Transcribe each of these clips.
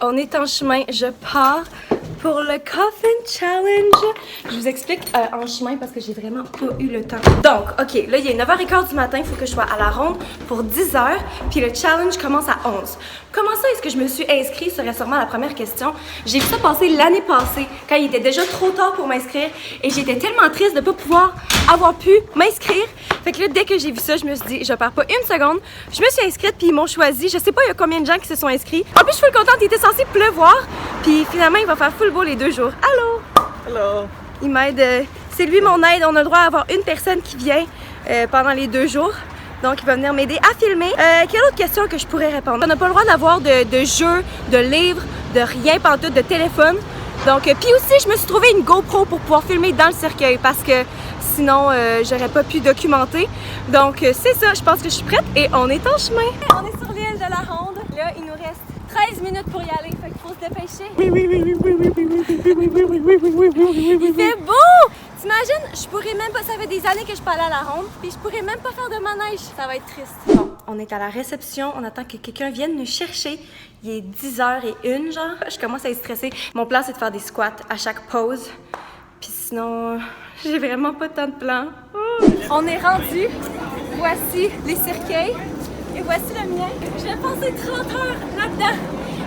On est en chemin, je pars pour le Coffin Challenge. Je vous explique en chemin parce que j'ai vraiment pas eu le temps. Donc, ok, là il est 9h15 du matin, il faut que je sois à la ronde pour 10h, puis le challenge commence à 11. Comment ça est-ce que je me suis inscrite serait sûrement la première question. J'ai vu ça passer l'année passée, quand il était déjà trop tard pour m'inscrire, et j'étais tellement triste de ne pas pouvoir avoir pu m'inscrire. Fait que là, dès que j'ai vu ça, je me suis dit, je perds pas une seconde. Je me suis inscrite, puis ils m'ont choisi. Je sais pas il y a combien de gens qui se sont inscrits. En plus, je suis full contente, il était censé pleuvoir, puis finalement, il va faire full beau les 2 jours. Allô? Hello! Il m'aide, c'est lui mon aide. On a le droit à avoir une personne qui vient pendant les 2 jours. Donc, il va venir m'aider à filmer. Quelle autre question que je pourrais répondre? On n'a pas le droit d'avoir de jeux, de livres, de rien pantoute, de téléphone. Donc, puis aussi, je me suis trouvé une GoPro pour pouvoir filmer dans le cercueil parce que sinon, j'aurais pas pu documenter. Donc, c'est ça, je pense que je suis prête et on est en chemin. On est sur l'île de la Ronde. Là, il nous reste 13 minutes pour y aller, fait qu'il faut se dépêcher. Il fait beau! T'imagines, je pourrais même pas, ça fait des années que je parle à la ronde, puis je pourrais même pas faire de manège. Ça va être triste. Bon, on est à la réception, on attend que quelqu'un vienne nous chercher. Il est 10h01, genre. Je commence à être stressée. Mon plan, c'est de faire des squats à chaque pause. Puis sinon, j'ai vraiment pas tant de plans. On est rendu. Voici les cercueils. Et voici le mien. Je vais passer 30 heures là-dedans.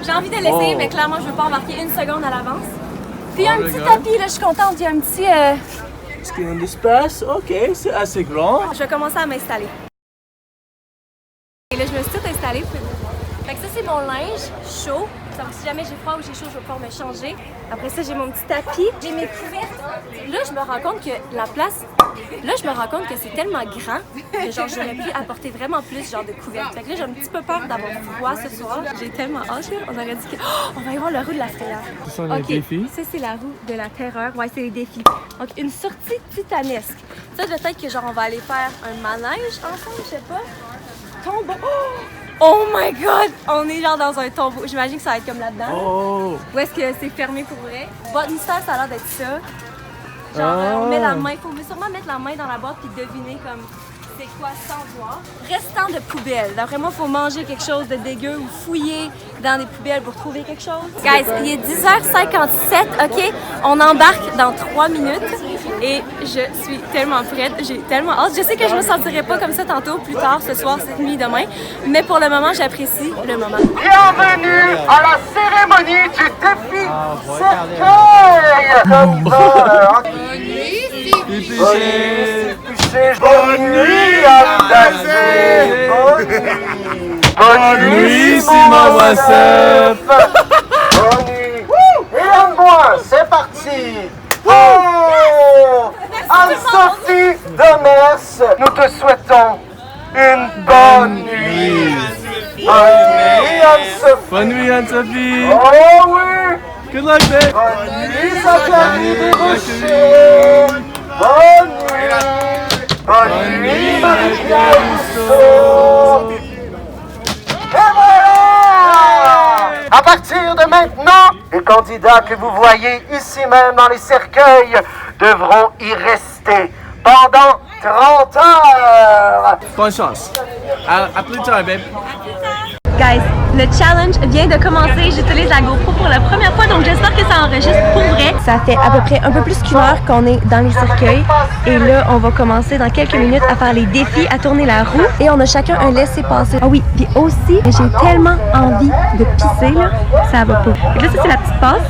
J'ai envie de l'essayer, mais clairement, je veux pas embarquer une seconde à l'avance. Puis il y a un petit tapis, là, je suis contente. Il y a un petit... Est-ce qu'il y a un espace? Ok, c'est assez grand. Je vais commencer à m'installer. Et là, je me suis tout installée. Fait que ça, c'est mon linge chaud. Donc, si jamais j'ai froid ou j'ai chaud, je vais pouvoir me changer. Après ça, j'ai mon petit tapis. J'ai mes couvertes. Là, je me rends compte que la place... Là, je me rends compte que c'est tellement grand que genre, j'aurais pu apporter vraiment plus genre de couvertes. Fait que là, j'ai un petit peu peur d'avoir froid ce soir. J'ai tellement hâte, là. On aurait dit que... Oh, on va y voir la roue de la frayeur. Ce sont les défis. Ça, c'est la roue de la terreur. Ouais, c'est les défis. Donc, une sortie titanesque. Ça, peut-être que genre, on va aller faire un manège ensemble, je sais pas. Tombeau. Oh my god! On est genre dans un tombeau. J'imagine que ça va être comme là-dedans. Oh! Ou est-ce que c'est fermé pour vrai? Boîte mystère, ça a l'air d'être ça. Genre, on met la main. Faut sûrement mettre la main dans la boîte puis deviner comme c'est quoi sans voir. Restant de poubelle. D'après moi, faut manger quelque chose de dégueu ou fouiller dans des poubelles pour trouver quelque chose. Guys, il est 10h57, ok? On embarque dans 3 minutes et je suis tellement prête. J'ai tellement hâte. Je sais que je me sentirai pas comme ça tantôt, plus tard, ce soir, cette nuit, demain. Mais pour le moment, j'apprécie le moment. Bienvenue à la cérémonie du défi cercueil! Bonne nuit, Abdazé! Bonne nuit, Simon Wassef! Bonne nuit! Et moi, c'est parti! Oh! Anne-Sophie Demers, nous te souhaitons une bonne nuit! Bonne nuit, Anne-Sophie! Bonne nuit, Anne-Sophie! Oh oui! Good luck, babe! Bonne nuit, Zachary Desrochers! Bonne nuit! Bonne nuit, Marie-Pierre Rousseau! Et voilà! À partir de maintenant, les candidats que vous voyez ici même dans les cercueils devront y rester pendant 30 heures! Bonne chance! À plus tard, babe! Guys, le challenge vient de commencer. J'utilise la GoPro pour la première fois, donc j'espère que ça enregistre pour vrai. Ça fait à peu près un peu plus qu'une heure qu'on est dans les cercueils. Et là, on va commencer dans quelques minutes à faire les défis, à tourner la roue. Et on a chacun un laissez-passer. Ah oui, puis aussi, j'ai tellement envie de pisser, là, ça va pas. Et là, ça, c'est la petite passe.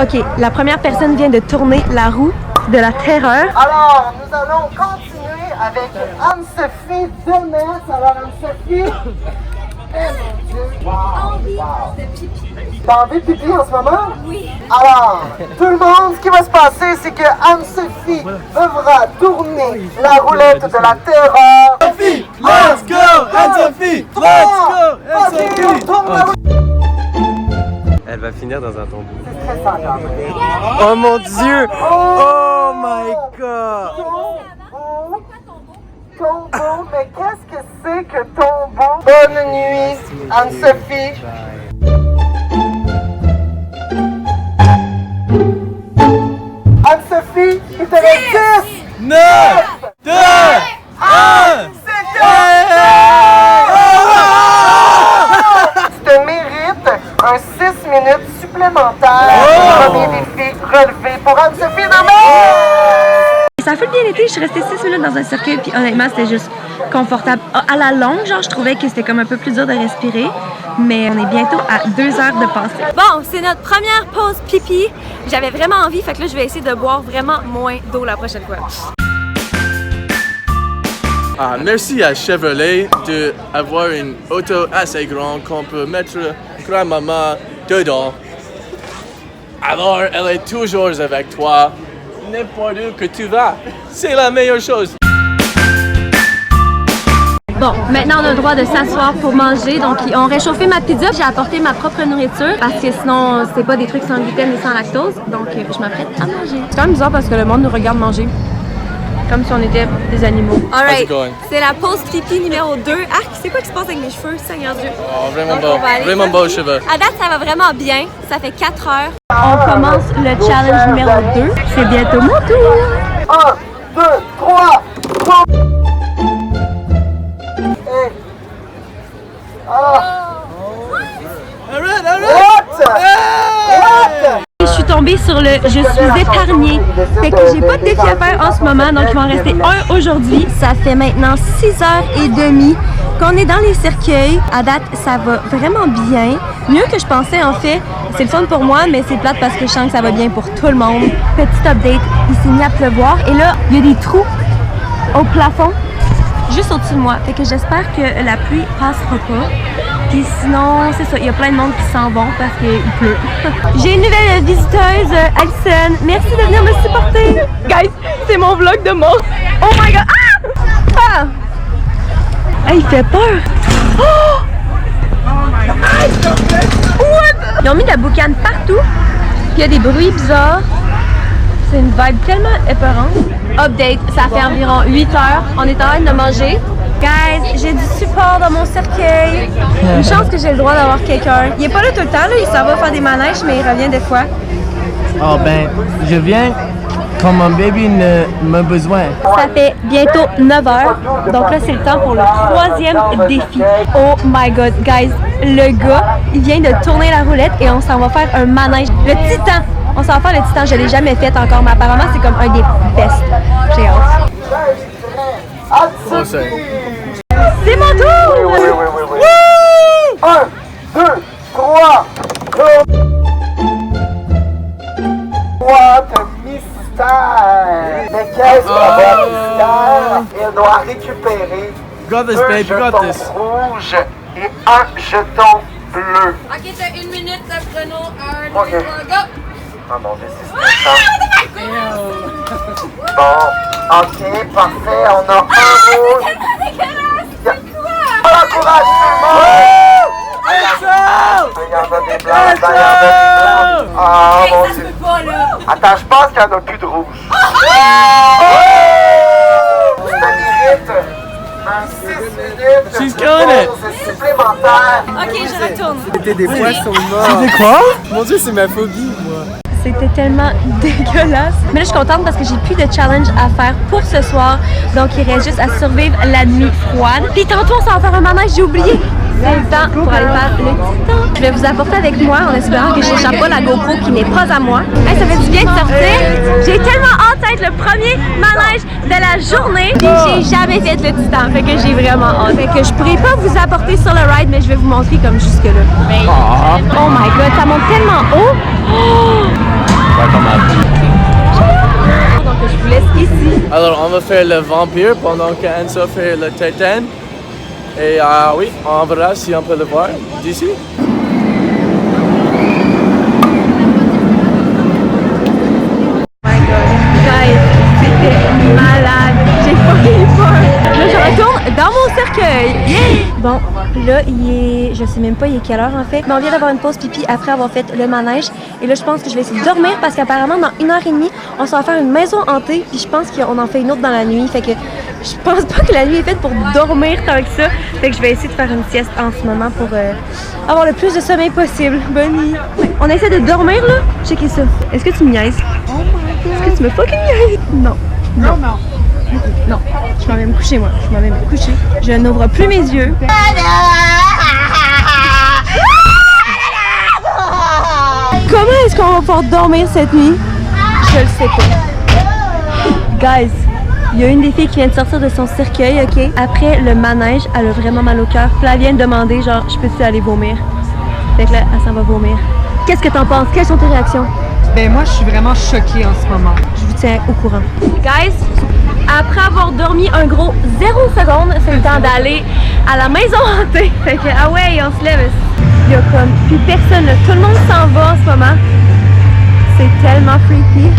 OK, la première personne vient de tourner la roue de la terreur. Alors, nous allons continuer avec Anne-Sophie Demers. Alors, Anne-Sophie... Envie de pipi. T'as envie de pipi en ce moment? Oui. Alors, tout le monde, ce qui va se passer, c'est que Anne-Sophie devra tourner la roulette de la terreur. Sophie, let's go! Anne-Sophie, let's go! Anne-Sophie! Elle va finir dans un tombeau. C'est très simple. Oh mon Dieu! Oh my god! Tombeau, mais qu'est-ce que c'est que tombeau? Bonne nuit, Anne-Sophie. Anne-Sophie, il te reste 10, 9, 2, 1! Tu te mérites un 6 minutes supplémentaire. Premier défi relevé pour Anne-Sophie Normand. Ça a fait bien été, je suis restée 6 minutes dans un cercueil, puis honnêtement, c'était juste confortable. À la longue, genre, je trouvais que c'était comme un peu plus dur de respirer, mais on est bientôt à 2 heures de passée. Bon, c'est notre première pause pipi. J'avais vraiment envie, fait que là, je vais essayer de boire vraiment moins d'eau la prochaine fois. Merci à Chevrolet d'avoir une auto assez grande qu'on peut mettre grand-maman dedans. Alors, elle est toujours avec toi, n'importe où que tu vas. C'est la meilleure chose. Bon, maintenant on a le droit de s'asseoir pour manger. Donc, on réchauffé ma pizza. J'ai apporté ma propre nourriture parce que sinon, c'est pas des trucs sans gluten et sans lactose. Donc, je m'apprête à manger. C'est quand même bizarre parce que le monde nous regarde manger. Comme si on était des animaux. Alright, c'est la pause pipi numéro 2. Ah, c'est quoi qui se passe avec mes cheveux, Seigneur Dieu? Oh, vraiment beau cheveux. À date, ça va vraiment bien. Ça fait 4 heures. On commence le challenge numéro 2. C'est bientôt mon tour. 1, 2, 3, go! Hey. What? Je suis tombée sur le « Je suis épargnée ». Fait que j'ai pas de défi à faire en ce moment, donc il va en rester un aujourd'hui. Ça fait maintenant 6h30 qu'on est dans les cercueils. À date, ça va vraiment bien. Mieux que je pensais en fait. C'est le fun pour moi, mais c'est plate parce que je sens que ça va bien pour tout le monde. Petit update, il s'est mis à pleuvoir et là, il y a des trous au plafond juste au-dessus de moi. Fait que j'espère que la pluie passera pas. Puis sinon, c'est ça, il y a plein de monde qui s'en vont parce qu'il pleut. J'ai une nouvelle visiteuse, Alison. Merci de venir me supporter. Guys, c'est mon vlog de mort. Oh my god! Ah! Hey, il fait peur. Oh! What? Ils ont mis de la boucane partout. Puis il y a des bruits bizarres. C'est une vibe tellement épeurante. Update, ça fait environ 8 heures. On est en train de manger. Guys, j'ai du support dans mon cercueil. Une chance que j'ai le droit d'avoir quelqu'un. Il est pas là tout le temps, là. Il s'en va faire des manèges, mais il revient des fois. Oh ben, je viens quand mon bébé m'a besoin. Ça fait bientôt 9 heures. Donc là, c'est le temps pour le 3e défi. Oh my god, guys. Le gars, il vient de tourner la roulette et on s'en va faire un manège. Le Titan. On s'en va faire le Titan. Je l'ai jamais fait encore, mais apparemment, c'est comme un des best. J'ai hâte. C'est mon tour! Oui. 1, 2, 3, go! What a mystère! Mais qu'est-ce qu'on va mystère? Elle doit récupérer Got this, 2 babe, you got jetons this. rouges et 1 jeton bleu. Ok, t'as 1 minute, t'as chrono, 1, 2, Ok. 3, go! Ah mon Dieu, c'est stressant. Bon, ok, parfait, on a un rouge. Encourage tout le monde! Il y en a des blancs, il y en a des blancs. Ah mon Dieu. Attends, je pense qu'il n'y en a plus de rouge. Ça mérite un 6 minutes She's de killing it. pause supplémentaire. Ok, je retourne. C'était des poissons morts. C'était quoi? Mon Dieu, c'est ma phobie, moi. C'était tellement dégueulasse. Mais là, je suis contente parce que j'ai plus de challenge à faire pour ce soir. Donc, il reste juste à survivre la nuit froide. Puis tantôt, on s'en va faire un manège, j'ai oublié. C'est le temps pour aller faire le Titan. Je vais vous apporter avec moi en espérant que je n'échappe pas la GoPro qui n'est pas à moi. Hey, ça fait du bien de sortir. J'ai tellement hâte d'être le premier manège de la journée. Puis j'ai jamais fait le Titan. Fait que j'ai vraiment hâte. Fait que je pourrais pas vous apporter sur le ride, mais je vais vous montrer comme jusque là. Oh my god, ça monte tellement haut. Oh! Donc je vous laisse ici. Alors, on va faire le vampire pendant qu'Anso fait le Titan. Et oui, on verra si on peut le voir d'ici. My god, guys, c'était malade. J'ai fucking peur. Là, je retourne dans mon cercueil. Yeah! Bon, là, je sais même pas il est quelle heure en fait. Mais on vient d'avoir une pause pipi après avoir fait le manège. Et là, je pense que je vais essayer de dormir parce qu'apparemment, dans 1h30, on s'en va faire une maison hantée. Puis je pense qu'on en fait une autre dans la nuit. Fait que je pense pas que la nuit est faite pour dormir tant que ça. Fait que je vais essayer de faire une sieste en ce moment pour avoir le plus de sommeil possible. Bonne nuit. On essaie de dormir là. Checkez ça. Est-ce que tu me niaises? Oh my god. Est-ce que tu me fucking niaises? Non. Non. Non. Je m'en vais me coucher moi. Je m'en vais me coucher. Je n'ouvre plus mes yeux. Comment est-ce qu'on va pouvoir dormir cette nuit? Je le sais pas. Guys, il y a une des filles qui vient de sortir de son cercueil, ok? Après le manège, elle a vraiment mal au cœur. Puis là, elle vient de demander, genre, je peux-tu aller vomir? Fait que là, elle s'en va vomir. Qu'est-ce que t'en penses? Quelles sont tes réactions? Ben moi, je suis vraiment choquée en ce moment. Je vous tiens au courant. Guys, après avoir dormi un gros 0 secondes, c'est le temps d'aller à la maison hantée. Fait que, ah ouais, on se lève. Il y a comme plus personne là. Tout le monde s'en va en ce moment. C'est tellement freaky.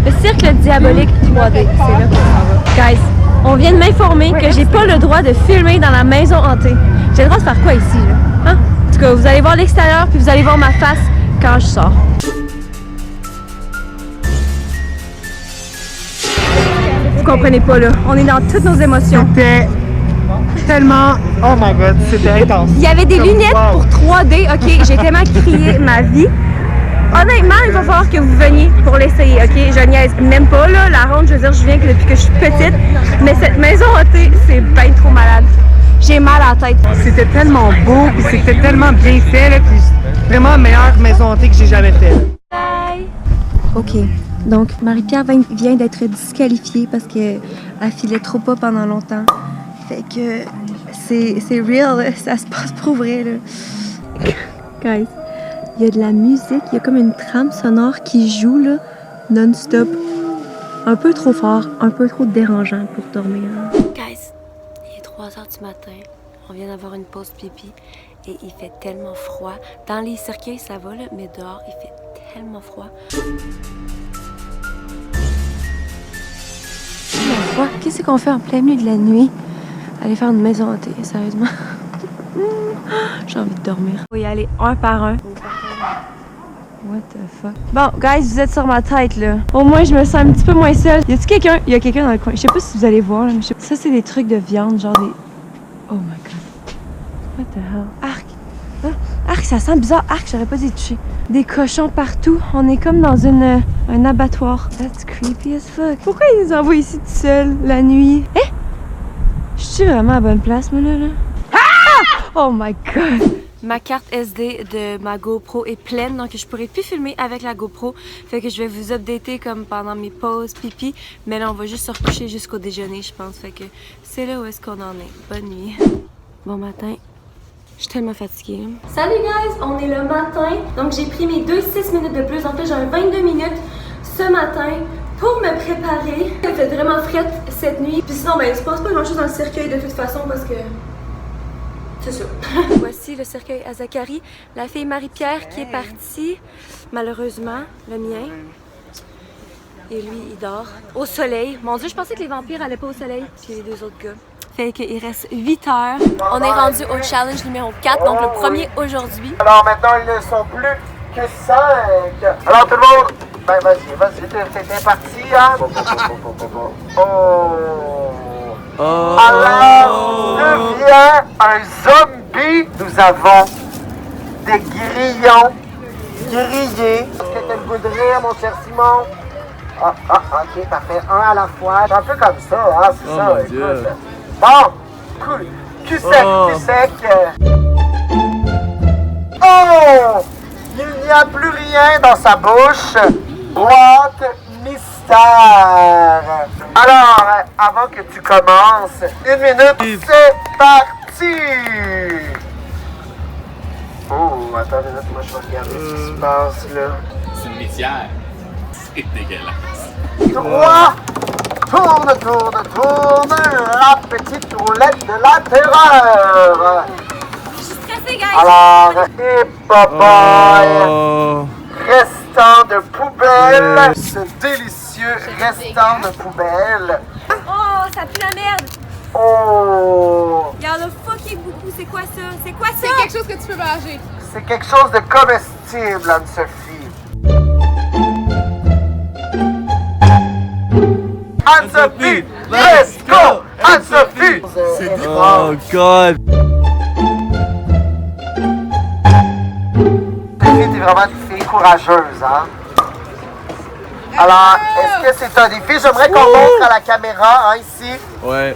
Le cercle diabolique 3D, c'est là qu'on s'en va. Guys, on vient de m'informer que j'ai pas le droit de filmer dans la maison hantée. J'ai le droit de faire quoi ici, là? Hein? En tout cas, vous allez voir l'extérieur puis vous allez voir ma face quand je sors. Vous comprenez pas, là. On est dans toutes nos émotions. C'était tellement... Oh my god, c'était intense. Il y avait des lunettes pour 3D, ok? J'ai tellement crié ma vie. Honnêtement, il va falloir que vous veniez pour l'essayer, ok? Je niaise même pas, là. La ronde, je veux dire, je viens que depuis que je suis petite. Mais cette maison hantée, c'est bien trop malade. J'ai mal à la tête. C'était tellement beau, puis c'était tellement bien fait, là, puis vraiment la meilleure maison hantée que j'ai jamais fait. Bye! Ok, donc Marie-Pierre vient d'être disqualifiée parce qu'elle filait trop pas pendant longtemps. Fait que c'est real, là. Ça se passe pour vrai, là. Guys, il y a de la musique, il y a comme une trame sonore qui joue, là, non-stop. Un peu trop fort, un peu trop dérangeant pour dormir. Guys, il est 3 h du matin. On vient d'avoir une pause pipi et il fait tellement froid. Dans les cercueils, ça va, là, mais dehors, il fait tellement froid. Qu'est-ce qu'on fait en plein milieu de la nuit? Aller faire une maison hantée, sérieusement. J'ai envie de dormir. Il faut y aller un par un. What the fuck? Bon, guys, vous êtes sur ma tête, là. Au moins, je me sens un petit peu moins seule. Y a-tu quelqu'un? Il y a quelqu'un dans le coin. Je sais pas si vous allez voir, là, mais ça, c'est des trucs de viande, genre des... Oh my god. What the hell? Arc. Ah, arc, ça sent bizarre. Arc, j'aurais pas dû toucher. Des cochons partout. On est comme dans un abattoir. That's creepy as fuck. Pourquoi ils nous envoient ici tout seuls, la nuit? Eh? Je suis vraiment à la bonne place, moi, là? Ah! Oh my god! Ma carte SD de ma GoPro est pleine, donc je pourrais plus filmer avec la GoPro. Fait que je vais vous updater comme pendant mes pauses pipi. Mais là, on va juste se recoucher jusqu'au déjeuner, je pense. Fait que c'est là où est-ce qu'on en est. Bonne nuit. Bon matin. Je suis tellement fatiguée. Salut guys! On est le matin. Donc j'ai pris mes 6 minutes de plus. En fait, j'ai un 22 minutes ce matin pour me préparer. Il fait vraiment fret cette nuit. Puis sinon, ben, il se passe pas grand-chose dans le cercueil de toute façon parce que... c'est ça. Voici le cercueil à Zacharie, la fille Marie-Pierre qui est partie, malheureusement, le mien. Et lui, il dort au soleil. Mon Dieu, je pensais que les vampires allaient pas au soleil, puis les 2 autres gars. Fait qu'il reste 8 heures. On est rendu au challenge numéro 4, donc le premier aujourd'hui. Alors maintenant, ils ne sont plus que 5. Alors tout le monde, ben vas-y, t'es parti, hein? Oh! Alors, devient un zombie. Nous avons des grillons grillés. Est-ce que t'as le goût de rire, mon cher Simon? Ok, parfait. Un à la fois. C'est un peu comme ça, hein, c'est ça. Mon Dieu. Écoute. Bon, cool. Cul sec. Oh! Il n'y a plus rien dans sa bouche. Boîte mystère. Alors, avant que tu commences, 1 minute, c'est parti! Oh, attends une minute, moi je vais regarder ce qui se passe là. C'est une litière. C'est dégueulasse. 3, tourne, la petite roulette de la terreur. Je suis stressée, guys! Alors, boy. Restant de poubelle, ce délicieux restant de poubelle. Oh, ça pue la merde! Oh! Il y en a fucking beaucoup, c'est quoi ça? C'est quoi ça? C'est quelque chose que tu peux manger. C'est quelque chose de comestible, Anne-Sophie. Anne-Sophie, let's go! Anne-Sophie! Oh god! T'es vraiment une fille courageuse, hein? Alors, est-ce que c'est un défi? J'aimerais qu'on montre à la caméra, hein, ici. Ouais.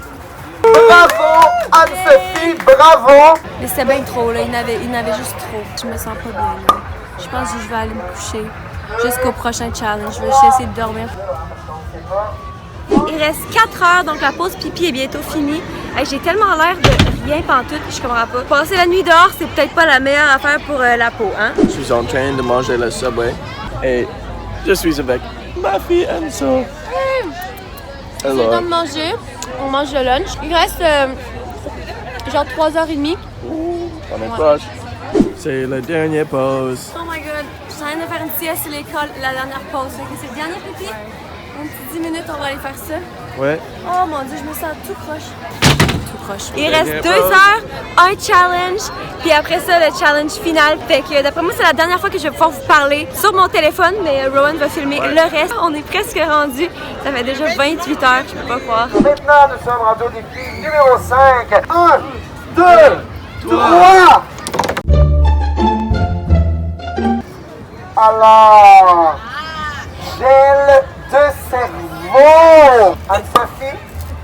Bravo, Anne-Sophie, bravo! Mais c'était bien trop, là. Il y en avait juste trop. Je me sens pas bien, là. je pense que je vais aller me coucher jusqu'au prochain challenge. Je vais essayer de dormir. Il reste 4 heures, donc la pause pipi est bientôt finie. Hey, j'ai tellement l'air de rien pantoute, je comprends pas. Passer la nuit dehors, c'est peut-être pas la meilleure affaire pour la peau, hein? Je suis en train de manger le Subway et je suis avec ma fille Enzo. C'est le temps de manger. On mange le lunch. Il reste genre 3h30. On est proche. C'est la dernière pause. Oh my god, je suis en train de faire une sieste à l'école, la dernière pause. Fait que c'est le dernier pipi. Un petit 10 minutes, on va aller faire ça. Ouais. Oh mon dieu, je me sens tout croche. Tout croche. Il reste 2 heures, un challenge, puis après ça, le challenge final. Fait que d'après moi, c'est la dernière fois que je vais pouvoir vous parler sur mon téléphone, mais Rowan va filmer le reste. On est presque rendu. Ça fait déjà 28 heures, je peux pas croire. Maintenant, nous sommes rendus au défi numéro 5. 1, 2, 3. Alors, gel de cerveau. Anne-Sophie,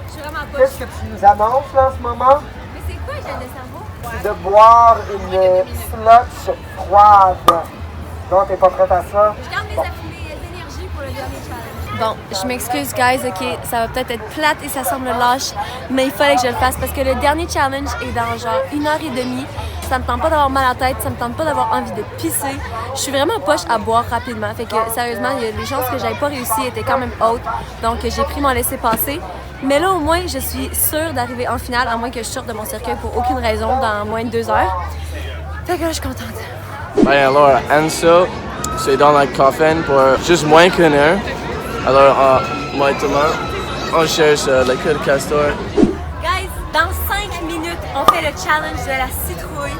Je suis vraiment pas. qu'est-ce que tu nous annonces là en ce moment? Mais c'est quoi, gel de cerveau? C'est de boire une slotch froide. Non, t'es pas prête à ça? Je garde mes énergies pour le dernier challenge. Bon, je m'excuse, guys, ok, ça va peut-être être plate et ça semble lâche, mais il fallait que je le fasse parce que le dernier challenge est dans genre 1h30. Ça me tente pas d'avoir mal à la tête, ça me tente pas d'avoir envie de pisser. Je suis vraiment poche à boire rapidement, fait que sérieusement, les chances que j'avais pas réussi étaient quand même hautes, donc j'ai pris mon laisser-passer. Mais là, au moins, je suis sûre d'arriver en finale, à moins que je sorte de mon cercueil pour aucune raison dans moins de 2 heures. Fait que là, je suis contente. Ben alors, Enzo, c'est dans le coffin pour juste moins qu'une heure. Alors, moi et Thomas, on cherche le queue de castor. Guys, dans 5 minutes, on fait le challenge de la citrouille.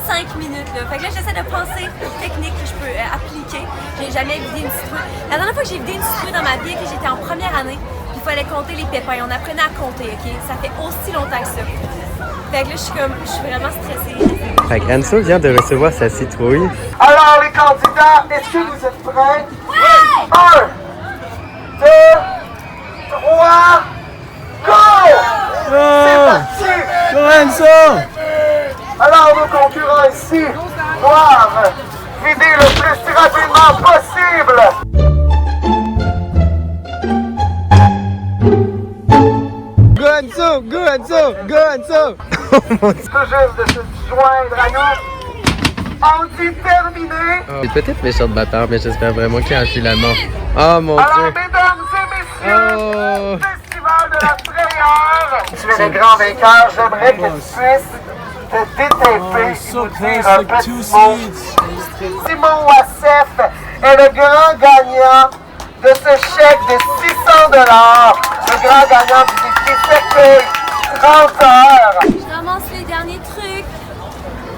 5 minutes, là. Fait que là, j'essaie de penser aux techniques que je peux appliquer. J'ai jamais vidé une citrouille. La dernière fois que j'ai vidé une citrouille dans ma vie, que j'étais en première année, il fallait compter les pépins. On apprenait à compter, OK? Ça fait aussi longtemps que ça. Fait que là, je suis vraiment stressée. Fait que Enzo vient de recevoir sa citrouille. Alors, les candidats, est-ce que vous êtes prêts? Ouais! 1, 2, 3, go! C'est parti! Go Enzo! Alors, nos concurrents ici doivent vider le plus rapidement possible. Go Enzo! Go Enzo! Go Enzo! Tout juste de se joindre à nous. On dit terminé. Peut-être méchant de bâtard, mais j'espère vraiment qu'il y a un filament. Oh mon Alors, dieu! mesdames et messieurs, Oh! Festival de la frayeur. Tu es le grand vainqueur. J'aimerais que tu puisses te détaper et nous dire un petit mot. Simon Wassef est le grand gagnant de ce chèque de 600 $. Le grand gagnant du défi cercueil 30 heures. Je ramasse les derniers trucs.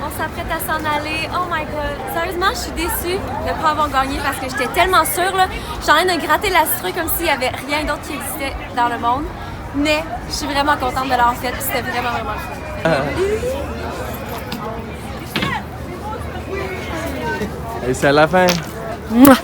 On s'apprête à s'en aller. Oh my god. Sérieusement, je suis déçue de ne pas avoir gagné parce que j'étais tellement sûre. Là. J'étais en train de gratter la citrouille comme s'il n'y avait rien d'autre qui existait dans le monde. Mais je suis vraiment contente de l'avoir fait. C'était vraiment, vraiment fun. Et c'est à la fin. Mouah.